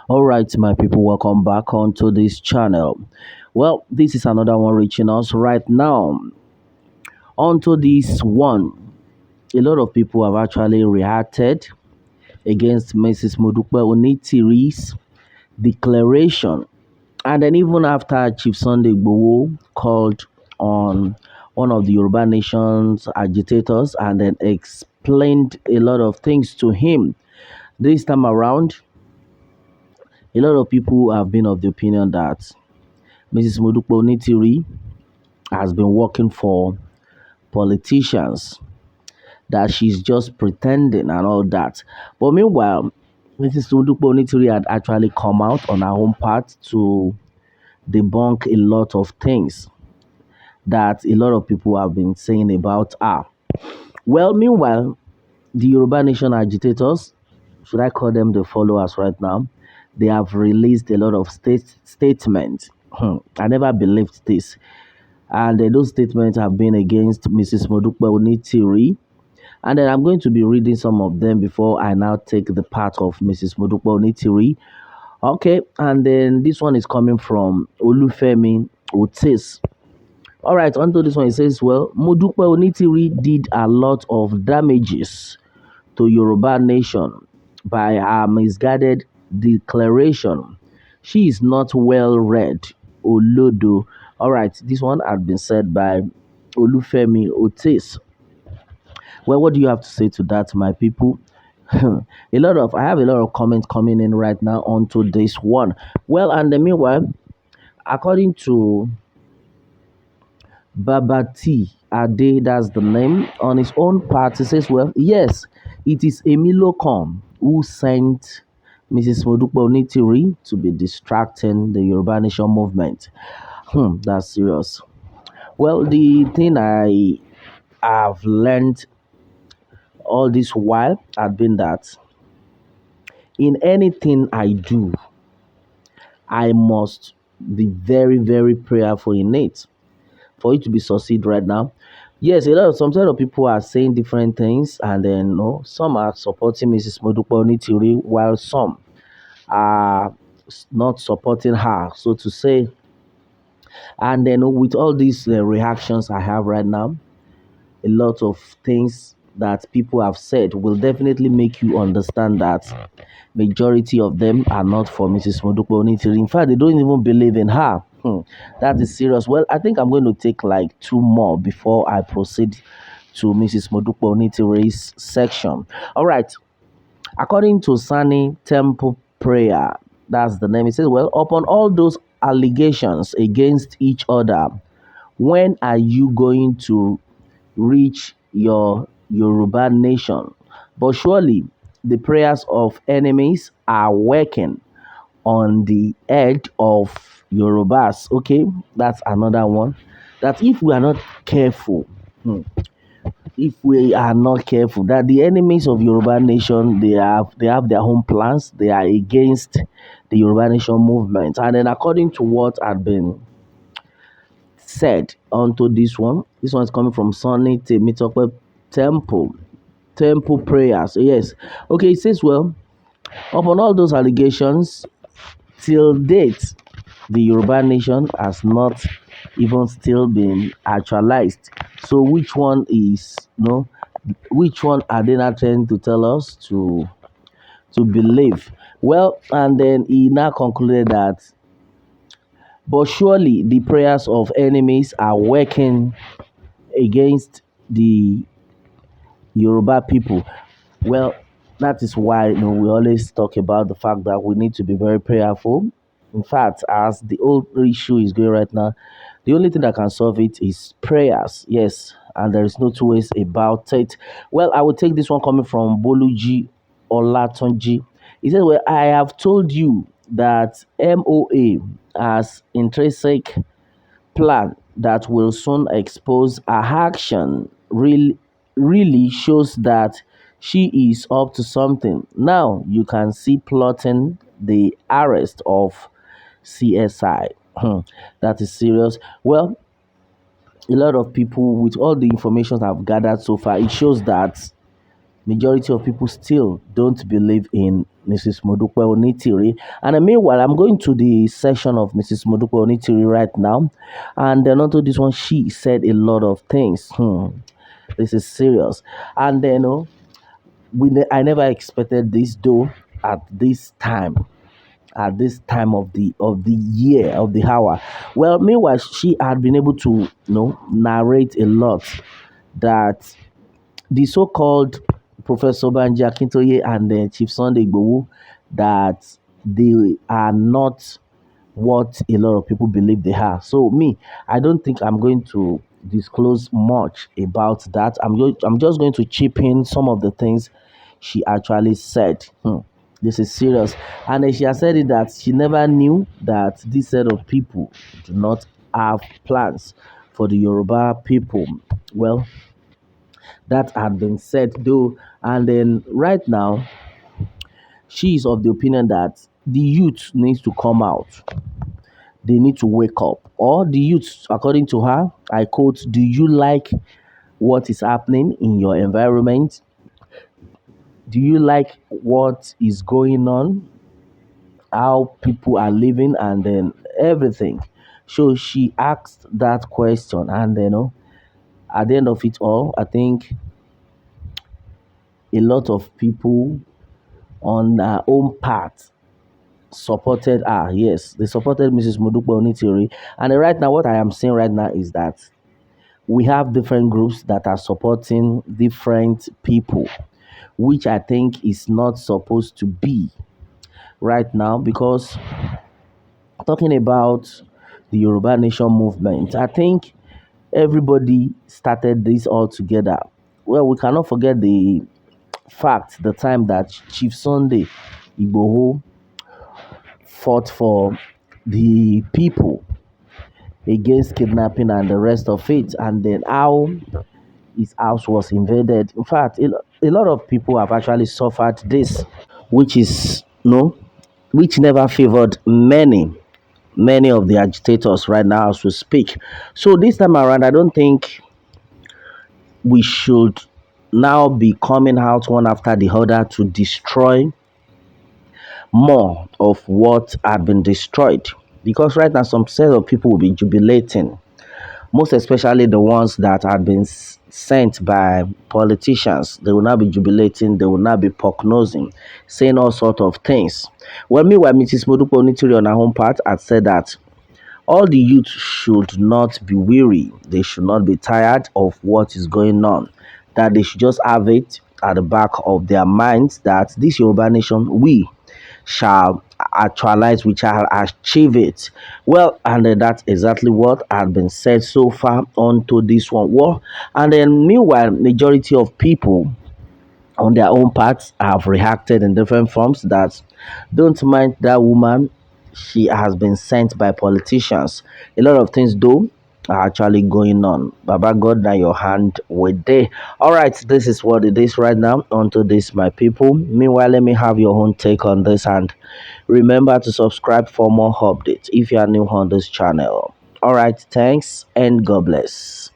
All right, my people, welcome back onto this channel. Well, this is another one reaching us right now. Onto this one, a lot of people have actually reacted against Mrs. Modupe Onitiri's declaration, and then even after Chief Sunday Igboho called on one of the Yoruba Nation's agitators and then explained a lot of things to him. This time around, a lot of people have been of the opinion that Mrs. Modupe Onitiri has been working for politicians, that she's just pretending and all that. But meanwhile, Mrs. Modupe Onitiri had actually come out on her own part to debunk a lot of things that a lot of people have been saying about her. Well, meanwhile, the Yoruba Nation agitators, should I call them the followers right now, they have released a lot of statements. I never believed this. And those statements have been against Mrs. Modupe Onitiri. And then I'm going to be reading some of them before I now take the part of Mrs. Modupe Onitiri. Okay, and then this one is coming from Olufemi Otis. All right, onto this one, it says, well, Modupe Onitiri did a lot of damages to Yoruba nation by her misguided declaration. She is not well read. Olodo. All right, this one had been said by Olufemi Otis. Well, what do you have to say to that, my people? I have a lot of comments coming in right now onto this one. Well, and then meanwhile, according to Babati Ade, that's the name, on his own part, he says, well, yes, it is Emilio Com who sent Mrs. Modupe Onitiri to be distracting the Yoruba Nation movement. That's serious. Well, the thing I have learned all this while had been that in anything I do, I must be very, very prayerful in it for it to be succeed right now. Yes, some set of people are saying different things, and then some are supporting Mrs. Modupe Onitiri, while some are not supporting her, so to say. And then with all these reactions I have right now, a lot of things that people have said will definitely make you understand that majority of them are not for Mrs. Modupe Onitiri. In fact, they don't even believe in her. That is serious. Well, I think I'm going to take like two more before I proceed to Mrs. Modupe Onitiri's section. All right. According to Sani Temple Prayer, that's the name. It says, well, upon all those allegations against each other, when are you going to reach your Yoruba nation? But surely the prayers of enemies are working on the edge of Yorubas. Okay, that's another one. That if we are not careful, that the enemies of Yoruba nation, they have their own plans. They are against the Yoruba nation movement. And then according to what had been said onto this one is coming from Sonny Temitope Temple Prayers. Yes. Okay, it says, well, upon all those allegations, till date, the Yoruba nation has not even still been actualized. So which one are they not trying to tell us to believe? Well, and then he now concluded that, but surely the prayers of enemies are working against the Yoruba people. Well, that is why we always talk about the fact that we need to be very prayerful. In fact, as the old issue is going right now, the only thing that can solve it is prayers. Yes, and there is no two ways about it. Well, I will take this one coming from Boluji Olatunji. He says, well, I have told you that MOA has intrinsic plan that will soon expose her action really shows that she is up to something. Now you can see plotting the arrest of CSI. That is serious. Well, a lot of people, with all the information I've gathered so far, it shows that majority of people still don't believe in Mrs. Modupe Onitiri. And meanwhile, I'm going to the session of Mrs. Modupe Onitiri right now. And then onto this one, she said a lot of things. This is serious. And then, I never expected this though at this time. At this time of the year of the hour. Well, meanwhile, she had been able to narrate a lot that the so-called Professor Banji Akintoye and Chief Sunday Igboho, that they are not what a lot of people believe they are. So me, I don't think I'm going to disclose much about that. I'm just going to chip in some of the things she actually said. This is serious. And then she has said it that she never knew that this set of people do not have plans for the Yoruba people. Well, that had been said though. And then right now, she is of the opinion that the youth needs to come out. They need to wake up. Or the youth, according to her, I quote, do you like what is happening in your environment? Do you like what is going on? How people are living and then everything. So she asked that question, and at the end of it all, I think a lot of people on her own part supported her. Yes, they supported Mrs. Modupe Onitiri. And right now, what I am saying right now is that we have different groups that are supporting different people, which I think is not supposed to be right now, because talking about the Yoruba Nation movement, I think everybody started this all together. Well, we cannot forget the fact, the time that Chief Sunday Igboho fought for the people against kidnapping and the rest of it, and then how his house was invaded. In fact, a lot of people have actually suffered this, which is no, which never favored many of the agitators right now as we speak. So this time around, I don't think we should now be coming out one after the other to destroy more of what had been destroyed. Because right now, some set of people will be jubilating, most especially the ones that had been sent by politicians. They will now be jubilating, they will now be prognosing, saying all sorts of things. Well, meanwhile, Mrs. Modupe Onitiri on her own part had said that all the youth should not be weary, they should not be tired of what is going on, that they should just have it at the back of their minds that this Yoruba nation, we shall actualize, we shall achieve it. Well, and then that's exactly what had been said so far onto this one. Well, and then meanwhile, majority of people on their own parts have reacted in different forms that don't mind that woman. She has been sent by politicians. A lot of things though are actually going on. Baba God, now your hand with day. All right, this is what it is right now. Onto this, my people. Meanwhile, let me have your own take on this, and remember to subscribe for more updates if you are new on this channel. All right, thanks and God bless.